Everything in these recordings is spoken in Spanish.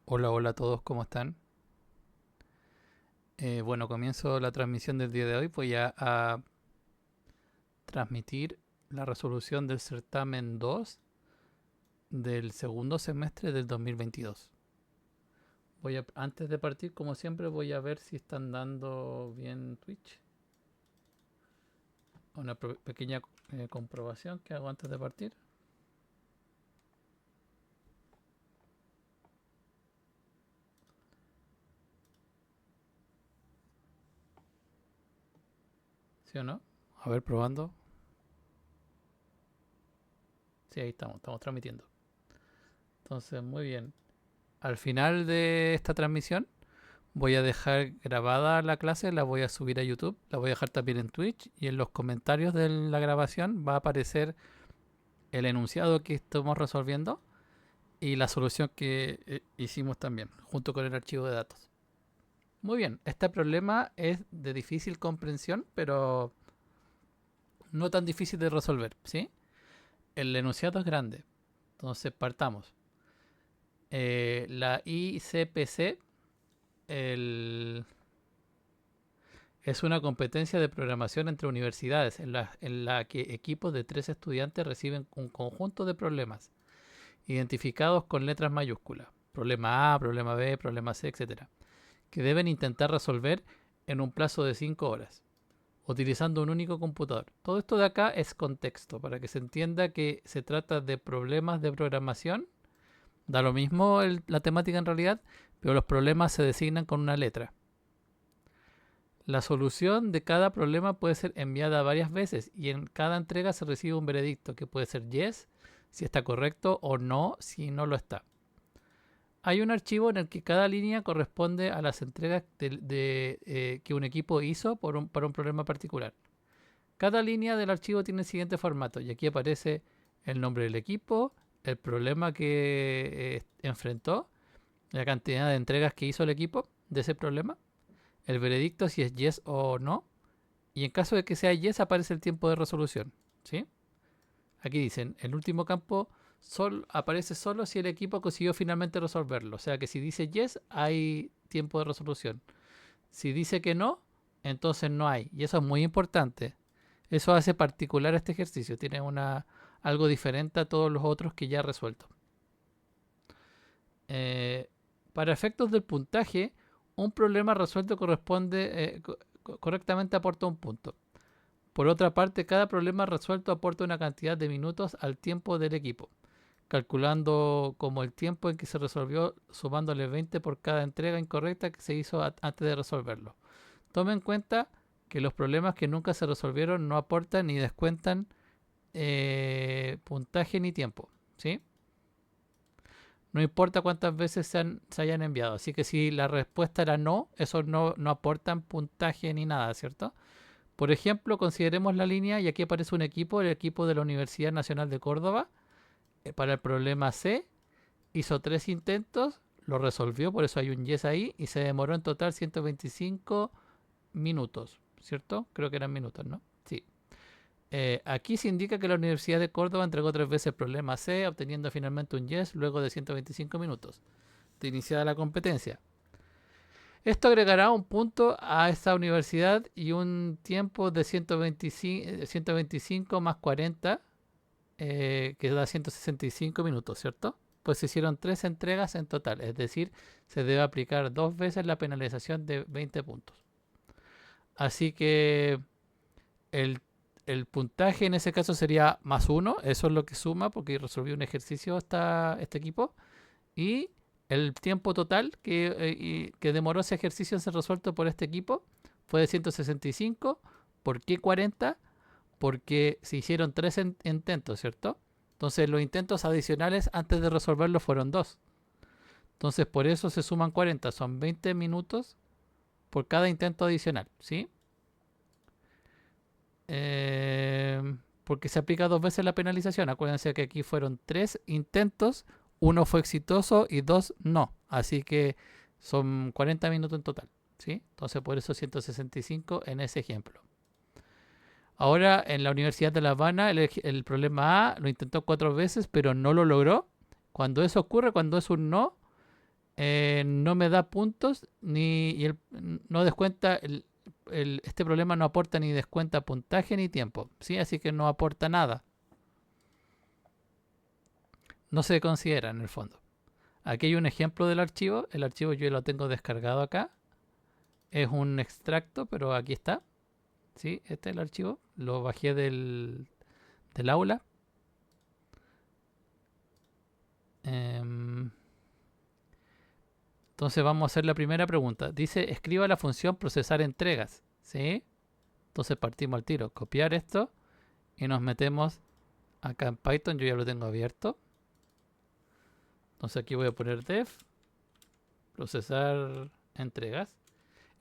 Hola, hola a todos, ¿cómo están? Bueno, comienzo la transmisión del día de hoy. Voy a transmitir la resolución del certamen 2 del segundo semestre del 2022. Antes de partir, como siempre, voy a ver si están dando bien Twitch. Una pequeña comprobación que hago antes de partir. ¿Sí o no? A ver, probando. Sí, ahí estamos transmitiendo. Entonces, muy bien. Al final de esta transmisión voy a dejar grabada la clase, la voy a subir a YouTube, la voy a dejar también en Twitch y en los comentarios de la grabación va a aparecer el enunciado que estamos resolviendo y la solución que hicimos también, junto con el archivo de datos. Muy bien, este problema es de difícil comprensión, pero no tan difícil de resolver, ¿sí? El enunciado es grande, entonces partamos. La ICPC, el es una competencia de programación entre universidades en la que equipos de 3 estudiantes reciben un conjunto de problemas identificados con letras mayúsculas, problema A, problema B, problema C, etcétera, que deben intentar resolver en un plazo de 5 horas, utilizando un único computador. Todo esto de acá es contexto, para que se entienda que se trata de problemas de programación. Da lo mismo la temática en realidad, pero los problemas se designan con una letra. La solución de cada problema puede ser enviada varias veces y en cada entrega se recibe un veredicto que puede ser yes si está correcto o no si no lo está. Hay un archivo en el que cada línea corresponde a las entregas que un equipo hizo para un problema particular. Cada línea del archivo tiene el siguiente formato y aquí aparece el nombre del equipo, el problema que enfrentó, la cantidad de entregas que hizo el equipo de ese problema, el veredicto si es yes o no, y en caso de que sea yes aparece el tiempo de resolución. ¿Sí? Aquí dicen, el último campo aparece solo si el equipo consiguió finalmente resolverlo. O sea que si dice yes hay tiempo de resolución. Si dice que no, entonces no hay. Y eso es muy importante. Eso hace particular este ejercicio. Tiene algo diferente a todos los otros que ya he resuelto. Eh, para efectos del puntaje, un problema resuelto correctamente aporta un punto. Por otra parte, cada problema resuelto aporta una cantidad de minutos al tiempo del equipo, calculando como el tiempo en que se resolvió, sumándole 20 por cada entrega incorrecta que se hizo antes de resolverlo. Tome en cuenta que los problemas que nunca se resolvieron no aportan ni descuentan puntaje ni tiempo, ¿sí? No importa cuántas veces se hayan enviado. Así que si la respuesta era no, esos no aportan puntaje ni nada, ¿cierto? Por ejemplo, consideremos la línea y aquí aparece un equipo, el equipo de la Universidad Nacional de Córdoba, para el problema C. Hizo 3 intentos, lo resolvió, por eso hay un yes ahí, y se demoró en total 125 minutos, ¿cierto? Creo que eran minutos, ¿no? Sí. Aquí se indica que la Universidad de Córdoba entregó 3 veces el problema C, obteniendo finalmente un yes luego de 125 minutos de iniciada la competencia. Esto agregará un punto a esta universidad y un tiempo de 125 más 40, que da 165 minutos, ¿cierto? Pues se hicieron 3 entregas en total, es decir, se debe aplicar 2 veces la penalización de 20 puntos. Así que el, el puntaje en ese caso sería +1, eso es lo que suma porque resolvió un ejercicio este equipo, y el tiempo total que demoró ese ejercicio en ser resuelto por este equipo fue de 165. ¿Por qué 40? Porque se hicieron 3 intentos, ¿cierto? Entonces los intentos adicionales antes de resolverlo fueron 2. Entonces por eso se suman 40. Son 20 minutos por cada intento adicional, ¿sí? Porque se aplica 2 veces la penalización. Acuérdense que aquí fueron 3 intentos, uno fue exitoso y 2 no. Así que son 40 minutos en total, ¿sí? Entonces por eso 165 en ese ejemplo. Ahora en la Universidad de La Habana el problema A lo intentó 4 veces pero no lo logró. Cuando eso ocurre, cuando es un no, no me da puntos no descuenta este problema no aporta ni descuenta puntaje ni tiempo, ¿sí? Así que no aporta nada. No se considera en el fondo. Aquí hay un ejemplo del archivo. El archivo yo lo tengo descargado acá. Es un extracto, pero aquí está. ¿Sí? Este es el archivo. Lo bajé del aula. Entonces vamos a hacer la primera pregunta. Dice, escriba la función procesar entregas. ¿Sí? Entonces partimos al tiro. Copiar esto y nos metemos acá en Python. Yo ya lo tengo abierto. Entonces aquí voy a poner def, procesar entregas.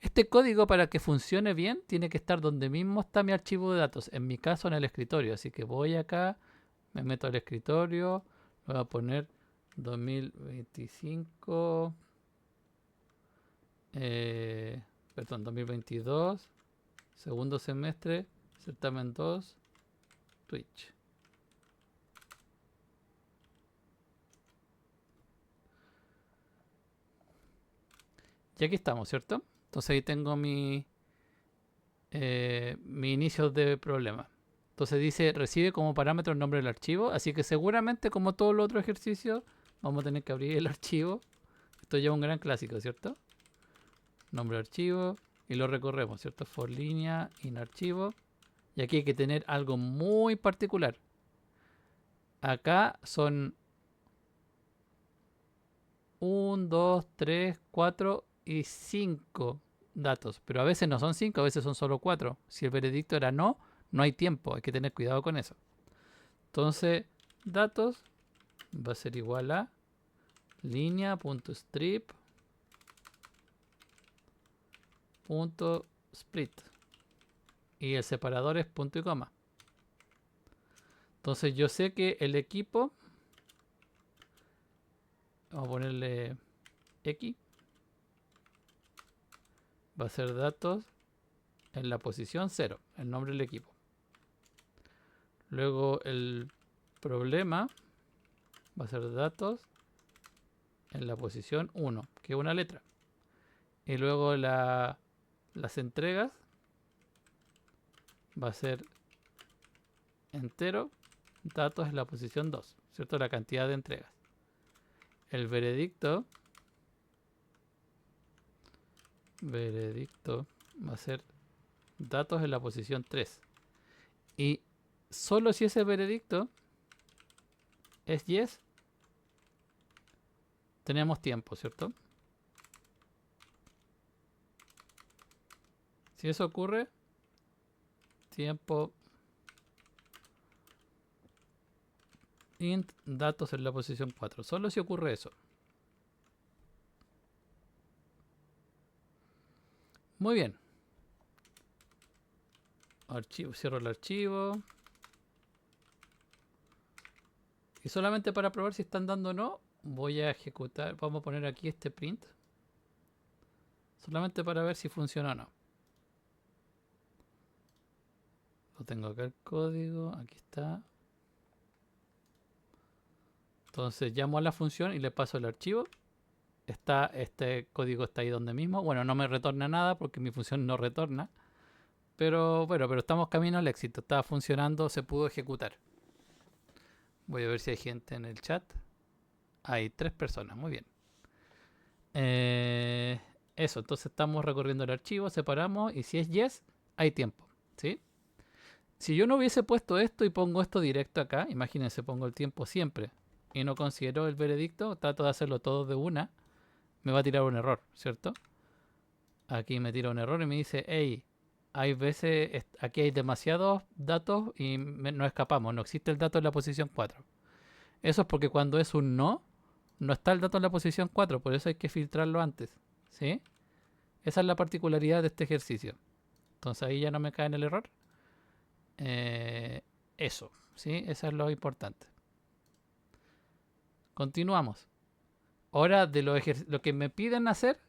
Este código, para que funcione bien, tiene que estar donde mismo está mi archivo de datos. En mi caso, en el escritorio. Así que voy acá, me meto al escritorio, voy a poner 2025, perdón, 2022, segundo semestre, certamen 2, Twitch. Y aquí estamos, ¿cierto? Entonces ahí tengo mi inicio de problema. Entonces dice, recibe como parámetro el nombre del archivo. Así que seguramente, como todos los otros ejercicios, vamos a tener que abrir el archivo. Esto ya es un gran clásico, ¿cierto? Nombre del archivo. Y lo recorremos, ¿cierto? For línea, in archivo. Y aquí hay que tener algo muy particular. Acá son 1, 2, 3, 4 y 5 datos. Pero a veces no son 5, a veces son solo 4. Si el veredicto era no, no hay tiempo. Hay que tener cuidado con eso. Entonces, datos va a ser igual a línea.strip.split. Y el separador es punto y coma. Entonces yo sé que el equipo, vamos a ponerle X, va a ser datos en la posición 0, el nombre del equipo. Luego el problema va a ser datos en la posición 1, que es una letra. Y luego las entregas va a ser entero, datos en la posición 2, ¿cierto? La cantidad de entregas. El veredicto va a ser datos en la posición 3. Y solo si ese veredicto es yes, tenemos tiempo, ¿cierto? Si eso ocurre, tiempo int datos en la posición 4. Solo si ocurre eso. Muy bien. Archivo, cierro el archivo. Y solamente para probar si están dando o no, voy a ejecutar. Vamos a poner aquí este print. Solamente para ver si funciona o no. Lo tengo acá el código. Aquí está. Entonces llamo a la función y le paso el archivo. Este código está ahí donde mismo. Bueno, no me retorna nada porque mi función no retorna. Pero bueno, pero estamos camino al éxito. Estaba funcionando, se pudo ejecutar. Voy a ver si hay gente en el chat. Hay 3 personas, muy bien. Eso, entonces estamos recorriendo el archivo, separamos y si es yes, hay tiempo, ¿sí? Si yo no hubiese puesto esto y pongo esto directo acá, imagínense, pongo el tiempo siempre y no considero el veredicto, trato de hacerlo todo de una, me va a tirar un error, ¿cierto? Aquí me tira un error y me dice, hey, hay veces, aquí hay demasiados datos y no escapamos, no existe el dato en la posición 4. Eso es porque cuando es un no, no está el dato en la posición 4, por eso hay que filtrarlo antes, ¿sí? Esa es la particularidad de este ejercicio. Entonces ahí ya no me cae en el error. Eso, ¿sí? Eso es lo importante. Continuamos. Ahora de lo que me piden hacer,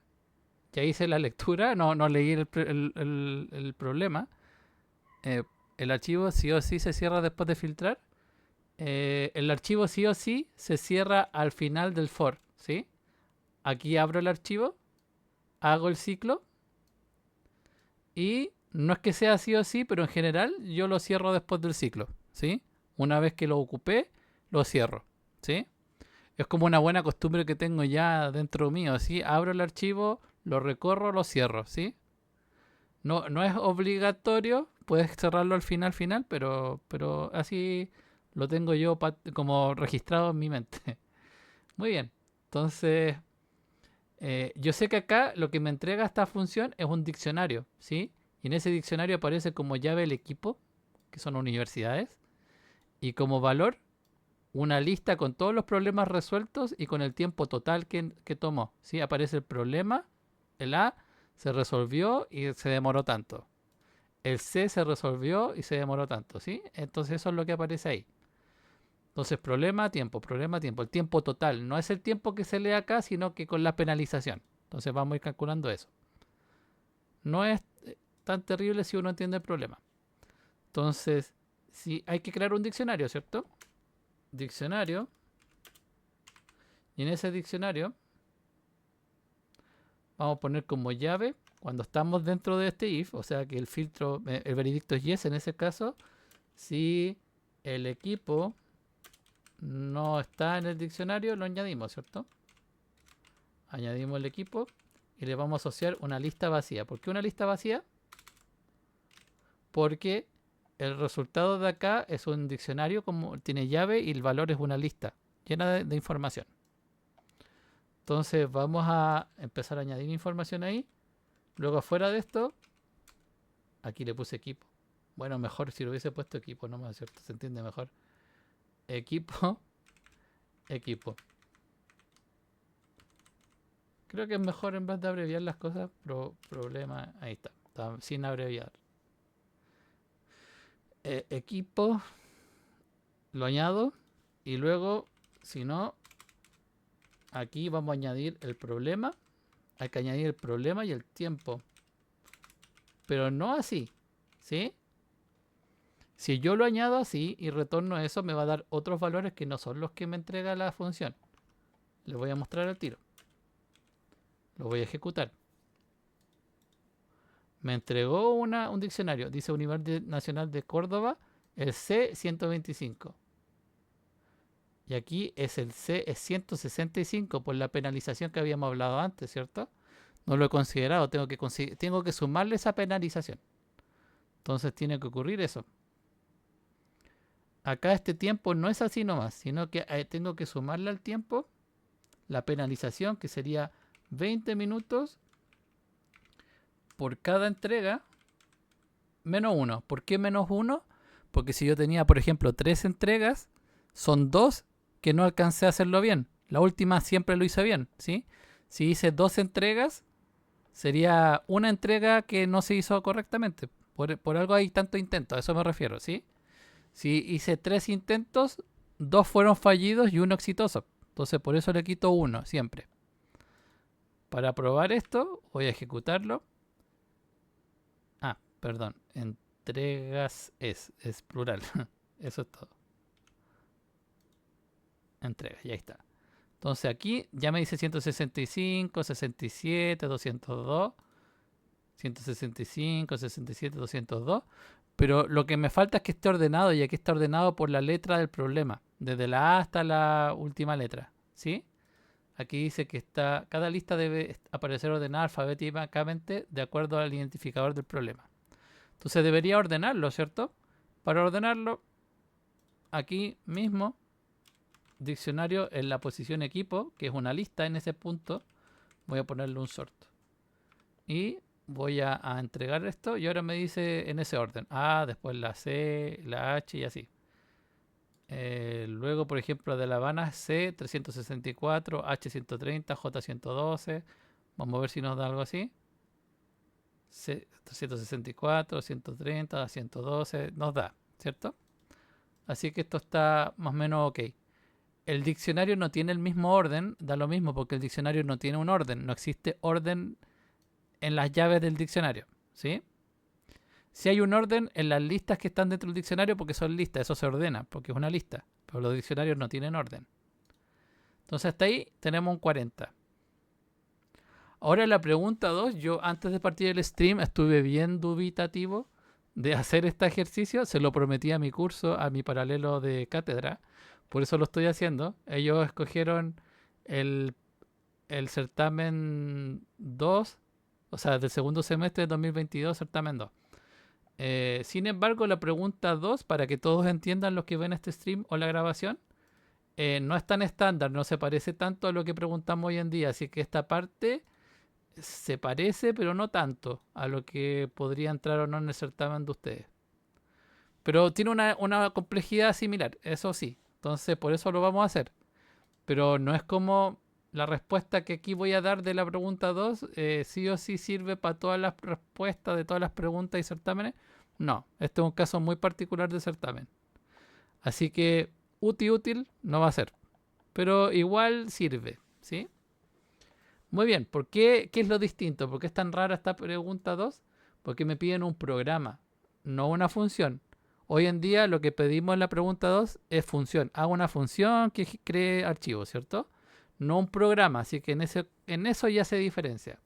ya hice la lectura, no leí el problema. El archivo sí o sí se cierra después de filtrar. El archivo sí o sí se cierra al final del for, ¿sí? Aquí abro el archivo, hago el ciclo y no es que sea así o sí, pero en general yo lo cierro después del ciclo, ¿sí? Una vez que lo ocupé, lo cierro, ¿sí? Es como una buena costumbre que tengo ya dentro mío, ¿sí? Abro el archivo, lo recorro, lo cierro, ¿sí? No, no es obligatorio, puedes cerrarlo al final, pero así lo tengo yo como registrado en mi mente. Muy bien, entonces yo sé que acá lo que me entrega esta función es un diccionario, ¿sí? Y en ese diccionario aparece como llave el equipo, que son universidades, y como valor una lista con todos los problemas resueltos y con el tiempo total que tomó, ¿sí? Aparece el problema, el A se resolvió y se demoró tanto. El C se resolvió y se demoró tanto, ¿sí? Entonces eso es lo que aparece ahí. Entonces problema, tiempo, problema, tiempo. El tiempo total no es el tiempo que se lee acá, sino que con la penalización. Entonces vamos a ir calculando eso. No es tan terrible si uno entiende el problema. Entonces, si hay que crear un diccionario, ¿cierto? Diccionario. Y en ese diccionario vamos a poner como llave, cuando estamos dentro de este if, o sea que el filtro, el veredicto es yes en ese caso, si el equipo no está en el diccionario, lo añadimos, ¿cierto? Añadimos el equipo y le vamos a asociar una lista vacía. ¿Por qué una lista vacía? Porque el resultado de acá es un diccionario, como tiene llave y el valor es una lista llena de información. Entonces vamos a empezar a añadir información ahí. Luego afuera de esto, aquí le puse equipo. Bueno, mejor si lo hubiese puesto equipo, no más, ¿cierto? Se entiende mejor. Equipo, equipo. Creo que es mejor en vez de abreviar las cosas, problema, ahí está sin abreviar. Equipo, lo añado y luego, si no, aquí vamos a añadir el problema. Hay que añadir el problema y el tiempo. Pero no así, ¿sí? Si yo lo añado así y retorno eso, me va a dar otros valores que no son los que me entrega la función. Les voy a mostrar el tiro. Lo voy a ejecutar. Me entregó un diccionario. Dice Universidad Nacional de Córdoba, el C125. Y aquí es el C es 165 por la penalización que habíamos hablado antes, ¿cierto? No lo he considerado. Tengo que sumarle esa penalización. Entonces tiene que ocurrir eso. Acá este tiempo no es así nomás, sino que tengo que sumarle al tiempo la penalización, que sería 20 minutos por cada entrega, menos 1. ¿Por qué menos 1? Porque si yo tenía, por ejemplo, 3 entregas, son 2 que no alcancé a hacerlo bien. La última siempre lo hice bien, ¿sí? Si hice 2 entregas, sería una entrega que no se hizo correctamente. Por algo hay tanto intento, a eso me refiero, ¿sí? Si hice 3 intentos, 2 fueron fallidos y 1 exitoso. Entonces por eso le quito 1 siempre. Para probar esto, voy a ejecutarlo. Perdón, entregas es plural. Eso es todo. Entregas, ya está. Entonces aquí ya me dice 165, 67, 202, 165, 67, 202. Pero lo que me falta es que esté ordenado, y aquí está ordenado por la letra del problema, desde la A hasta la última letra, ¿sí? Aquí dice que cada lista debe aparecer ordenada alfabéticamente de acuerdo al identificador del problema. Entonces debería ordenarlo, ¿cierto? Para ordenarlo, aquí mismo, diccionario en la posición equipo, que es una lista en ese punto, voy a ponerle un sort. Y voy a entregar esto y ahora me dice en ese orden. A, después la C, la H y así. Luego, por ejemplo, de La Habana, C 364, H 130, J 112. Vamos a ver si nos da algo así. C 364, 130, 112. Nos da, ¿cierto? Así que esto está más o menos ok. El diccionario no tiene el mismo orden, da lo mismo porque el diccionario no tiene un orden. No existe orden en las llaves del diccionario, ¿sí? Si hay un orden en las listas que están dentro del diccionario porque son listas, eso se ordena porque es una lista, pero los diccionarios no tienen orden. Entonces hasta ahí tenemos un 40. Ahora la pregunta 2, yo antes de partir el stream estuve bien dubitativo de hacer este ejercicio, se lo prometí a mi curso, a mi paralelo de cátedra, por eso lo estoy haciendo. Ellos escogieron el, el certamen 2, o sea, del segundo semestre de 2022, certamen 2. Sin embargo, la pregunta 2, para que todos entiendan los que ven este stream o la grabación, no es tan estándar, no se parece tanto a lo que preguntamos hoy en día, así que esta parte se parece, pero no tanto a lo que podría entrar o no en el certamen de ustedes. Pero tiene una complejidad similar, eso sí. Entonces, por eso lo vamos a hacer. Pero no es como la respuesta que aquí voy a dar de la pregunta 2, sí o sí sirve para todas las respuestas de todas las preguntas y certámenes. No, este es un caso muy particular de certamen. Así que útil no va a ser. Pero igual sirve, ¿sí? Muy bien, ¿qué es lo distinto? ¿Por qué es tan rara esta pregunta 2? Porque me piden un programa, no una función. Hoy en día lo que pedimos en la pregunta 2 es función. Hago una función que cree archivos, ¿cierto? No un programa, así que en eso ya se diferencia.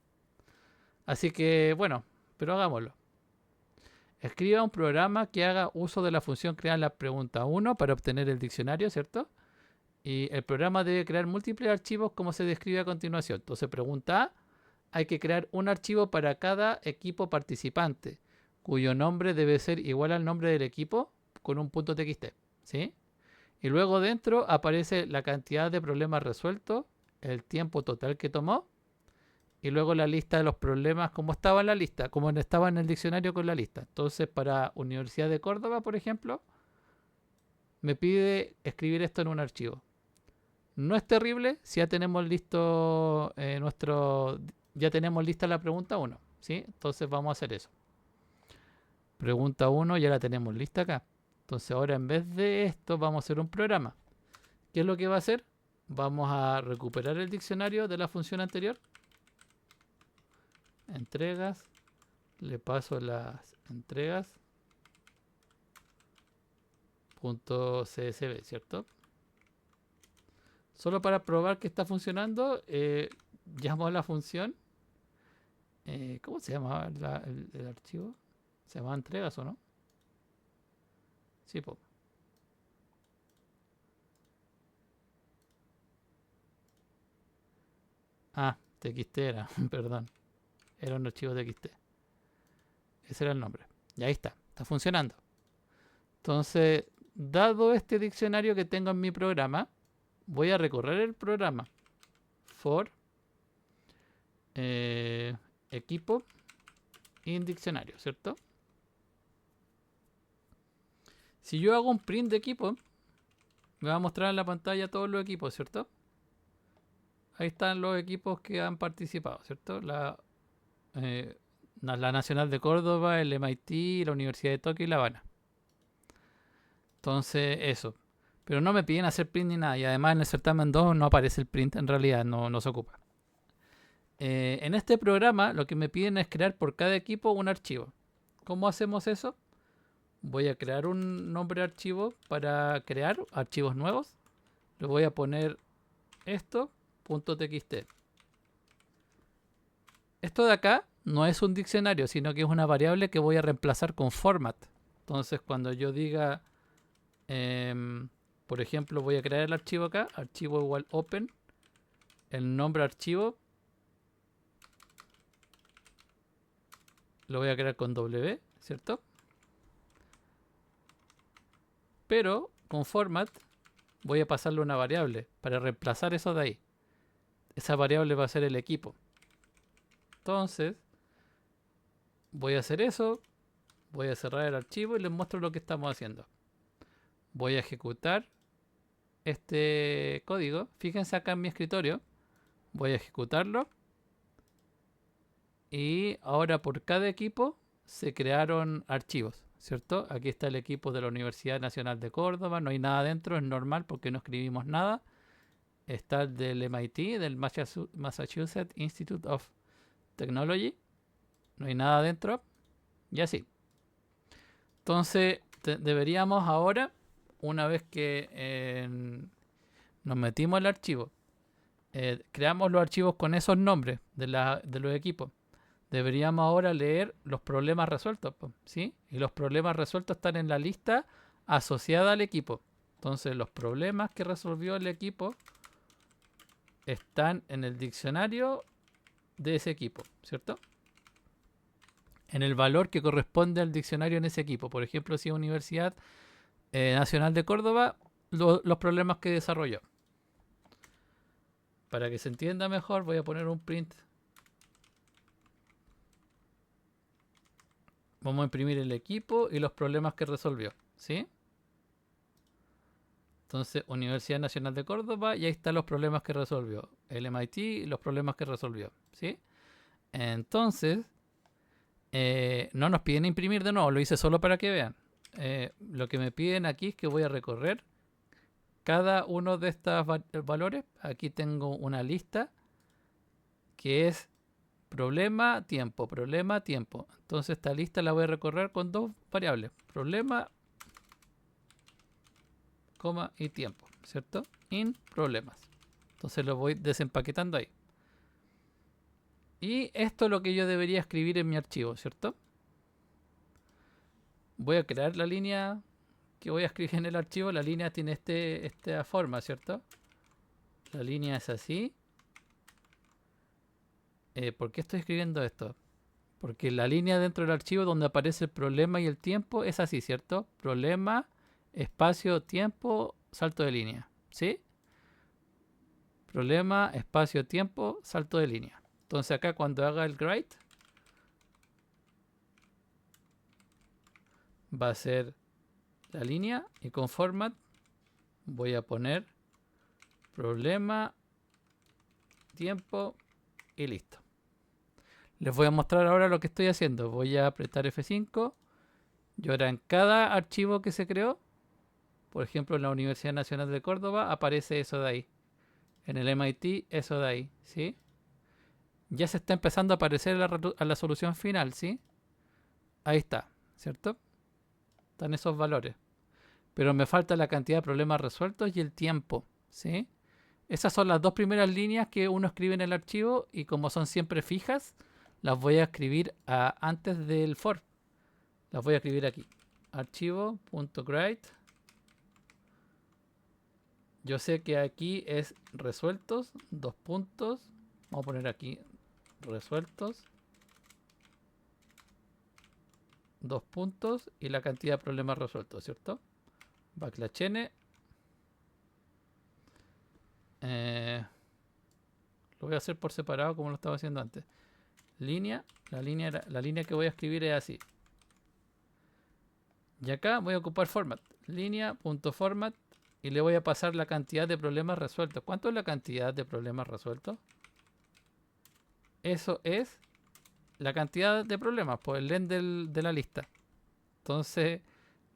Así que, bueno, pero hagámoslo. Escriba un programa que haga uso de la función creada en la pregunta 1 para obtener el diccionario, ¿cierto? Y el programa debe crear múltiples archivos como se describe a continuación. Entonces, pregunta A, hay que crear un archivo para cada equipo participante, cuyo nombre debe ser igual al nombre del equipo con un punto .txt, ¿sí? Y luego dentro aparece la cantidad de problemas resueltos, el tiempo total que tomó, y luego la lista de los problemas como estaba en la lista, como estaba en el diccionario con la lista. Entonces, para Universidad de Córdoba, por ejemplo, me pide escribir esto en un archivo. No es terrible si ya tenemos listo ya tenemos lista la pregunta 1, ¿sí? Entonces vamos a hacer eso. Pregunta 1 ya la tenemos lista acá. Entonces ahora en vez de esto vamos a hacer un programa. ¿Qué es lo que va a hacer? Vamos a recuperar el diccionario de la función anterior. Entregas. Le paso las entregas. .csv, ¿cierto? Solo para probar que está funcionando, llamo a la función. ¿Cómo se llamaba el archivo? ¿Se llamaba entregas o no? Sí, po. Ah, txt era, perdón. Era un archivo txt. Ese era el nombre. Y ahí está funcionando. Entonces, dado este diccionario que tengo en mi programa, voy a recorrer el programa. For equipo in diccionario, ¿cierto? Si yo hago un print de equipo, me va a mostrar en la pantalla todos los equipos, ¿cierto? Ahí están los equipos que han participado, ¿cierto? La Nacional de Córdoba, el MIT, la Universidad de Tokio y La Habana. Entonces, eso. Pero no me piden hacer print ni nada. Y además en el certamen 2 no aparece el print, en realidad no se ocupa. En este programa lo que me piden es crear por cada equipo un archivo. ¿Cómo hacemos eso? Voy a crear un nombre de archivo para crear archivos nuevos. Le voy a poner esto, .txt. Esto de acá no es un diccionario, sino que es una variable que voy a reemplazar con format. Entonces, cuando yo diga, por ejemplo, voy a crear el archivo acá, archivo igual open, el nombre archivo lo voy a crear con W, ¿cierto? Pero con format voy a pasarle una variable para reemplazar eso de ahí. Esa variable va a ser el equipo. Entonces, voy a hacer eso, voy a cerrar el archivo y les muestro lo que estamos haciendo. Voy a ejecutar este código. Fíjense acá en mi escritorio. Voy a ejecutarlo. Y ahora por cada equipo se crearon archivos, ¿cierto? Aquí está el equipo de la Universidad Nacional de Córdoba. No hay nada dentro, es normal porque no escribimos nada. Está el del MIT, del Massachusetts Institute of Technology. No hay nada dentro. Y así. Entonces, deberíamos ahora, una vez que nos metimos al archivo creamos los archivos con esos nombres de los equipos. Deberíamos ahora leer los problemas resueltos, ¿sí? Y los problemas resueltos están en la lista asociada al equipo. Entonces los problemas que resolvió el equipo están en el diccionario de ese equipo, ¿cierto? En el valor que corresponde al diccionario en ese equipo. Por ejemplo, si es Universidad Nacional de Córdoba, los problemas que desarrolló. Para que se entienda mejor, voy a poner un print. Vamos a imprimir el equipo y los problemas que resolvió, ¿sí? Entonces, Universidad Nacional de Córdoba, y ahí están los problemas que resolvió. El MIT y los problemas que resolvió, ¿sí? Entonces, no nos piden imprimir de nuevo, lo hice solo para que vean. Lo que me piden aquí es que voy a recorrer cada uno de estos valores. Aquí tengo una lista que es problema, tiempo, problema, tiempo. Entonces esta lista la voy a recorrer con dos variables, problema, coma y tiempo, ¿cierto? In problemas. Entonces lo voy desempaquetando ahí. Y esto es lo que yo debería escribir en mi archivo, ¿cierto? Voy a crear la línea que voy a escribir en el archivo. La línea tiene esta forma, ¿cierto? La línea es así. ¿Por qué estoy escribiendo esto? Porque la línea dentro del archivo donde aparece el problema y el tiempo es así, ¿cierto? Problema, espacio, tiempo, salto de línea, ¿sí? Problema, espacio, tiempo, salto de línea. Entonces acá cuando haga el write va a ser la línea y con format voy a poner problema, tiempo y listo. Les voy a mostrar ahora lo que estoy haciendo. Voy a apretar F5 y ahora en cada archivo que se creó, por ejemplo en la Universidad Nacional de Córdoba, aparece eso de ahí. En el MIT, eso de ahí, ¿sí? Ya se está empezando a aparecer a la solución final, ¿sí? Ahí está, ¿cierto? Están esos valores. Pero me falta la cantidad de problemas resueltos y el tiempo, ¿sí? Esas son las dos primeras líneas que uno escribe en el archivo y como son siempre fijas, las voy a escribir antes del for. Las voy a escribir aquí. Archivo.write. Yo sé que aquí es resueltos, dos puntos. Vamos a poner aquí resueltos, dos puntos y la cantidad de problemas resueltos, ¿cierto? Backslash n. Lo voy a hacer por separado como lo estaba haciendo antes. Línea, la línea que voy a escribir es así. Y acá voy a ocupar format. Línea.format y le voy a pasar la cantidad de problemas resueltos. ¿Cuánto es la cantidad de problemas resueltos? Eso es la cantidad de problemas por el len de la lista. Entonces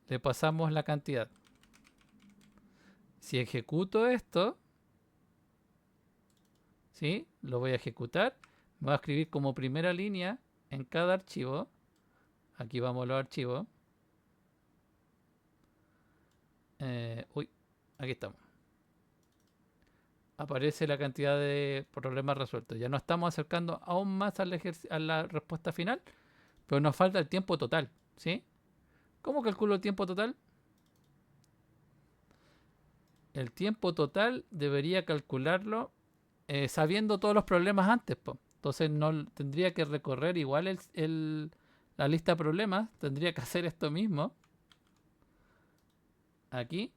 le pasamos la cantidad. Si ejecuto esto, ¿sí? Lo voy a ejecutar. Me voy a escribir como primera línea en cada archivo. Aquí vamos a los archivos. Uy, aquí estamos. Aparece la cantidad de problemas resueltos. Ya nos estamos acercando aún más a la respuesta final, pero nos falta el tiempo total, ¿sí? ¿Cómo calculo el tiempo total? El tiempo total debería calcularlo sabiendo todos los problemas antes, po. Entonces no tendría que recorrer igual la lista de problemas, tendría que hacer esto mismo. Aquí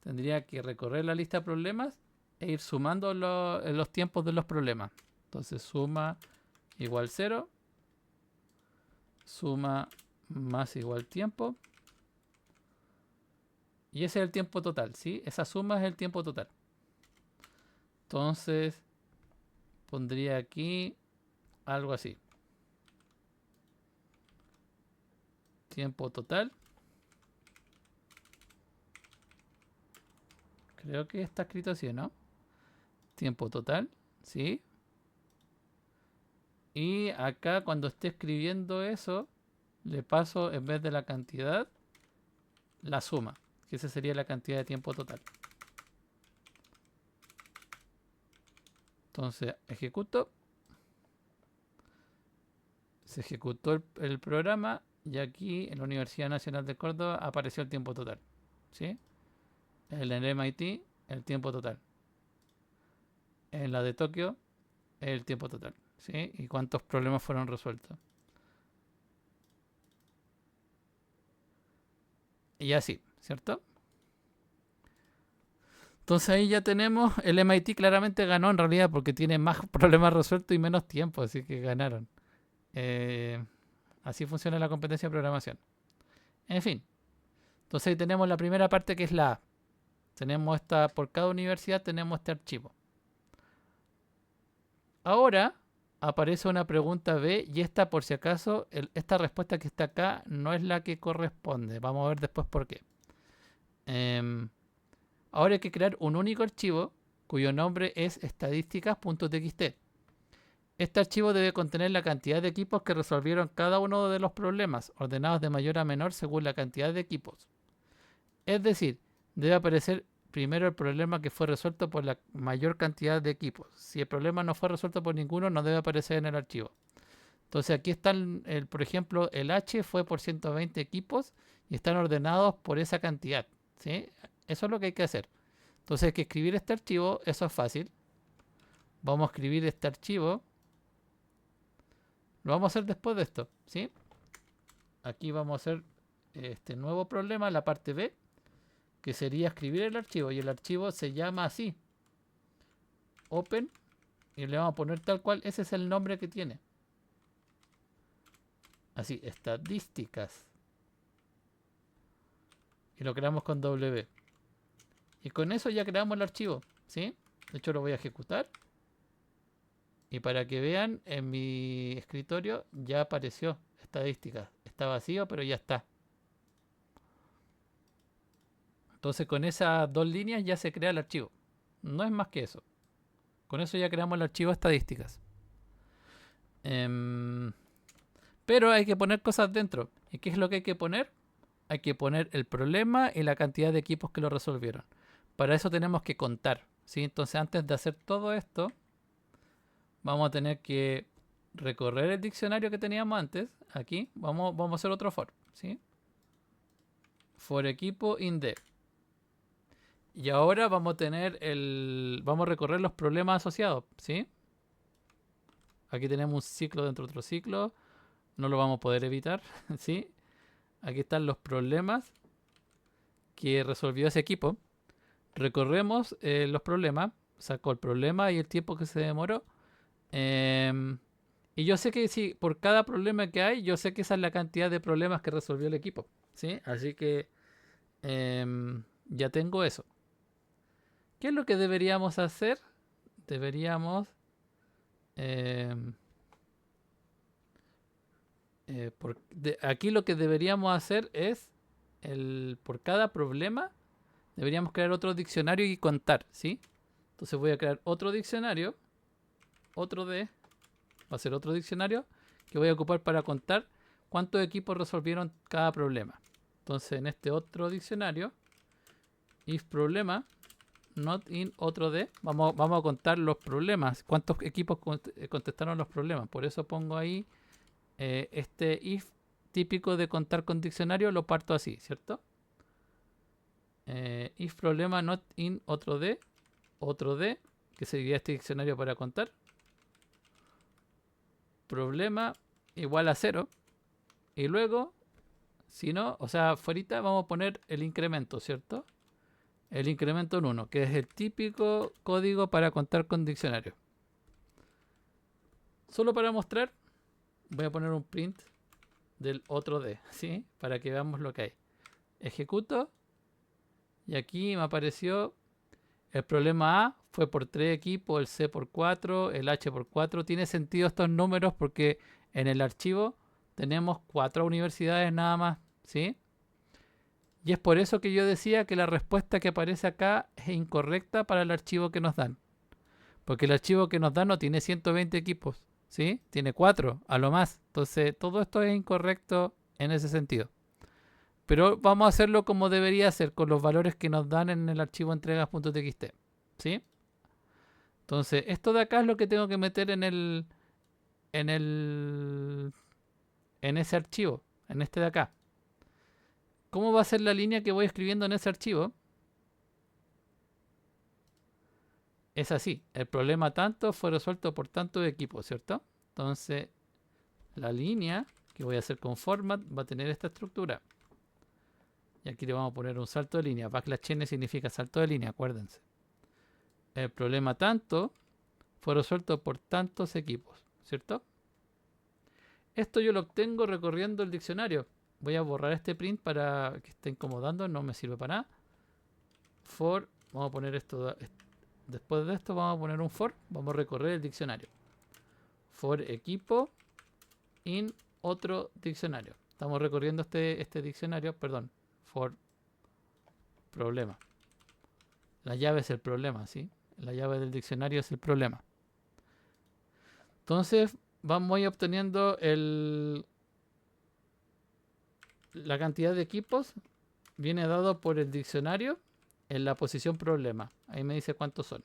tendría que recorrer la lista de problemas e ir sumando los tiempos de los problemas. Entonces suma igual 0, suma más igual tiempo. Y ese es el tiempo total, ¿sí? Esa suma es el tiempo total. Entonces pondría aquí algo así. Tiempo total. Creo que está escrito así, ¿no? Tiempo total, ¿sí? Y acá cuando esté escribiendo eso, le paso en vez de la cantidad, la suma, que esa sería la cantidad de tiempo total. Entonces, ejecuto. Se ejecutó el programa y aquí en la Universidad Nacional de Córdoba apareció el tiempo total. ¿Sí? En el MIT, el tiempo total. En la de Tokio, el tiempo total. ¿Sí? Y cuántos problemas fueron resueltos. Y así, ¿cierto? Entonces ahí ya tenemos, el MIT claramente ganó en realidad porque tiene más problemas resueltos y menos tiempo, así que ganaron. Así funciona la competencia de programación. En fin, entonces ahí tenemos la primera parte que es la A. Tenemos esta, por cada universidad tenemos este archivo. Ahora aparece una pregunta B y esta por si acaso, esta respuesta que está acá no es la que corresponde. Vamos a ver después por qué. Ahora hay que crear un único archivo cuyo nombre es estadísticas.txt. Este archivo debe contener la cantidad de equipos que resolvieron cada uno de los problemas, ordenados de mayor a menor según la cantidad de equipos. Es decir, debe aparecer primero el problema que fue resuelto por la mayor cantidad de equipos. Si el problema no fue resuelto por ninguno, no debe aparecer en el archivo. Entonces aquí están, por ejemplo, el H fue por 120 equipos y están ordenados por esa cantidad. ¿Sí? Eso es lo que hay que hacer. Entonces hay que escribir este archivo, eso es fácil. Vamos a escribir este archivo. Lo vamos a hacer después de esto, ¿sí? Aquí vamos a hacer este nuevo problema, la parte B, que sería escribir el archivo. Y el archivo se llama así. Open. Y le vamos a poner tal cual. Ese es el nombre que tiene. Así, estadísticas. Y lo creamos con W. Y con eso ya creamos el archivo, ¿sí? De hecho lo voy a ejecutar. Y para que vean, en mi escritorio ya apareció estadísticas. Está vacío, pero ya está. Entonces con esas dos líneas ya se crea el archivo. No es más que eso. Con eso ya creamos el archivo estadísticas. Pero hay que poner cosas dentro. ¿Y qué es lo que hay que poner? Hay que poner el problema y la cantidad de equipos que lo resolvieron. Para eso tenemos que contar, ¿sí? Entonces antes de hacer todo esto, vamos a tener que recorrer el diccionario que teníamos antes. Aquí vamos a hacer otro for, ¿sí? For equipo inde. Y ahora vamos a tener vamos a recorrer los problemas asociados, ¿sí? Aquí tenemos un ciclo dentro de otro ciclo. No lo vamos a poder evitar, ¿sí? Aquí están los problemas que resolvió ese equipo. Recorremos los problemas. Sacó el problema y el tiempo que se demoró. Y yo sé que si por cada problema que hay, yo sé que esa es la cantidad de problemas que resolvió el equipo, ¿sí? Así que ya tengo eso. ¿Qué es lo que deberíamos hacer? Deberíamos aquí lo que deberíamos hacer es por cada problema deberíamos crear otro diccionario y contar, ¿sí? Entonces voy a crear otro diccionario, otro de, va a ser otro diccionario que voy a ocupar para contar cuántos equipos resolvieron cada problema. Entonces en este otro diccionario, if problema, not in otro de, vamos a contar los problemas, cuántos equipos contestaron los problemas. Por eso pongo ahí este if típico de contar con diccionario, lo parto así, ¿cierto? If problema not in otro de, que sería este diccionario para contar. Problema igual a 0. Y luego, si no, o sea, fuera vamos a poner el incremento, ¿cierto? El incremento en 1, que es el típico código para contar con diccionario. Solo para mostrar, voy a poner un print del otro de, ¿sí? Para que veamos lo que hay. Ejecuto. Y aquí me apareció el problema A fue por 3 equipos, el C por 4, el H por 4. Tiene sentido estos números porque en el archivo tenemos 4 universidades nada más, ¿sí? Y es por eso que yo decía que la respuesta que aparece acá es incorrecta para el archivo que nos dan. Porque el archivo que nos dan no tiene 120 equipos, ¿sí? Tiene 4 a lo más. Entonces todo esto es incorrecto en ese sentido. Pero vamos a hacerlo como debería ser, con los valores que nos dan en el archivo entregas.txt, ¿sí? Entonces, esto de acá es lo que tengo que meter en ese archivo, en este de acá. ¿Cómo va a ser la línea que voy escribiendo en ese archivo? Es así. El problema tanto fue resuelto por tantos equipos, ¿cierto? Entonces, la línea que voy a hacer con format va a tener esta estructura. Y aquí le vamos a poner un salto de línea. Backslash n significa salto de línea, acuérdense. El problema tanto fue resuelto por tantos equipos, ¿cierto? Esto yo lo obtengo recorriendo el diccionario. Voy a borrar este print para que esté incomodando, no me sirve para nada. For, vamos a poner esto, después de esto vamos a poner un for, vamos a recorrer el diccionario. For equipo in otro diccionario. Estamos recorriendo este diccionario, perdón, for problema. La llave es el problema, ¿sí? La llave del diccionario es el problema. Entonces vamos a ir obteniendo la cantidad de equipos. Viene dado por el diccionario en la posición problema. Ahí me dice cuántos son.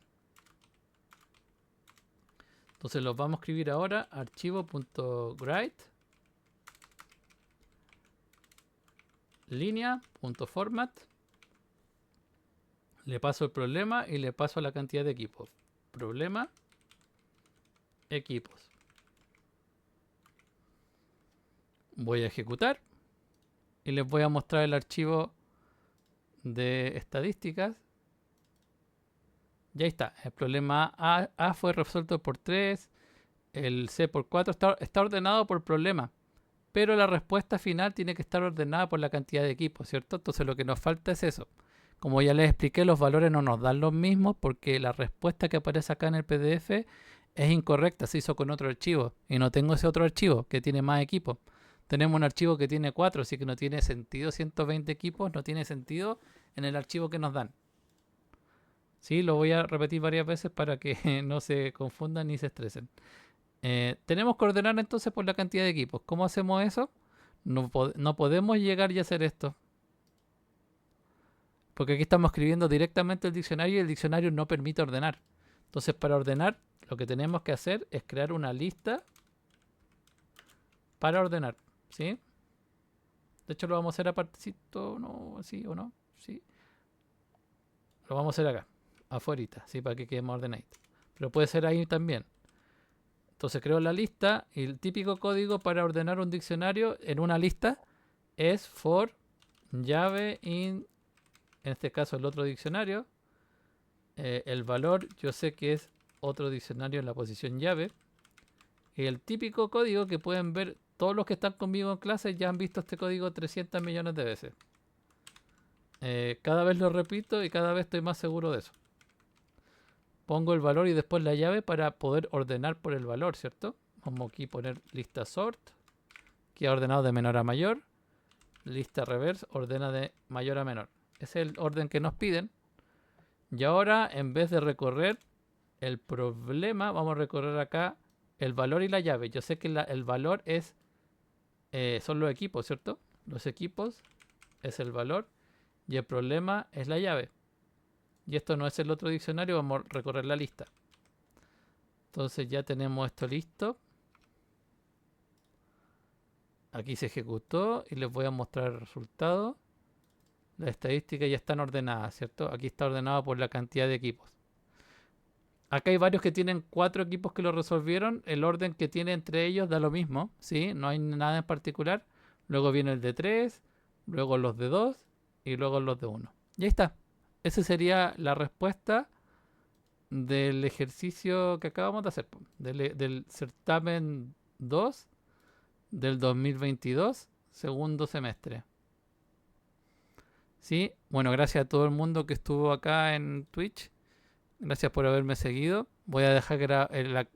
Entonces los vamos a escribir ahora. Archivo.write línea.format. Le paso el problema y le paso la cantidad de equipos. Problema, equipos. Voy a ejecutar y les voy a mostrar el archivo de estadísticas. Ya está. El problema A fue resuelto por 3. El C por 4. Está ordenado por problema. Pero la respuesta final tiene que estar ordenada por la cantidad de equipos, ¿cierto? Entonces lo que nos falta es eso. Como ya les expliqué, los valores no nos dan los mismos porque la respuesta que aparece acá en el PDF es incorrecta. Se hizo con otro archivo. Y no tengo ese otro archivo que tiene más equipos. Tenemos un archivo que tiene 4, así que no tiene sentido 120 equipos. No tiene sentido en el archivo que nos dan. Sí, lo voy a repetir varias veces para que no se confundan ni se estresen. Tenemos que ordenar entonces por la cantidad de equipos. ¿Cómo hacemos eso? No podemos llegar y hacer esto. Porque aquí estamos escribiendo directamente el diccionario y el diccionario no permite ordenar. Entonces, para ordenar, lo que tenemos que hacer es crear una lista para ordenar. ¿Sí? De hecho, lo vamos a hacer apartecito, ¿no? ¿Sí o no? Sí. Lo vamos a hacer acá, afuera, ¿sí? Para que quede más ordenadito. Pero puede ser ahí también. Entonces creo la lista y el típico código para ordenar un diccionario en una lista es for llave in, en este caso el otro diccionario. El valor yo sé que es otro diccionario en la posición llave. Y el típico código que pueden ver todos los que están conmigo en clase ya han visto este código 300 millones de veces. Cada vez lo repito y cada vez estoy más seguro de eso. Pongo el valor y después la llave para poder ordenar por el valor, ¿cierto? Vamos aquí a poner lista sort, que ha ordenado de menor a mayor. Lista reverse ordena de mayor a menor. Ese es el orden que nos piden. Y ahora, en vez de recorrer el problema, vamos a recorrer acá el valor y la llave. Yo sé que el valor son los equipos, ¿cierto? Los equipos es el valor y el problema es la llave. Y esto no es el otro diccionario, vamos a recorrer la lista. Entonces ya tenemos esto listo. Aquí se ejecutó y les voy a mostrar el resultado. Las estadísticas ya están ordenadas, ¿cierto? Aquí está ordenado por la cantidad de equipos. Acá hay varios que tienen 4 equipos que lo resolvieron. El orden que tiene entre ellos da lo mismo, ¿sí? No hay nada en particular. Luego viene el de 3, luego los de 2 y luego los de 1. Y ahí está. Esa sería la respuesta del ejercicio que acabamos de hacer, del certamen 2 del 2022, segundo semestre. ¿Sí? Bueno, gracias a todo el mundo que estuvo acá en Twitch. Gracias por haberme seguido. Voy a dejar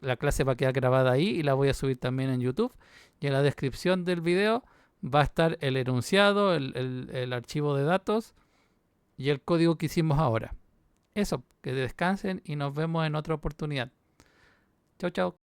la clase va a quedar grabada ahí y la voy a subir también en YouTube. Y en la descripción del video va a estar el enunciado, el archivo de datos y el código que hicimos ahora. Eso, que descansen y nos vemos en otra oportunidad. Chao, chao.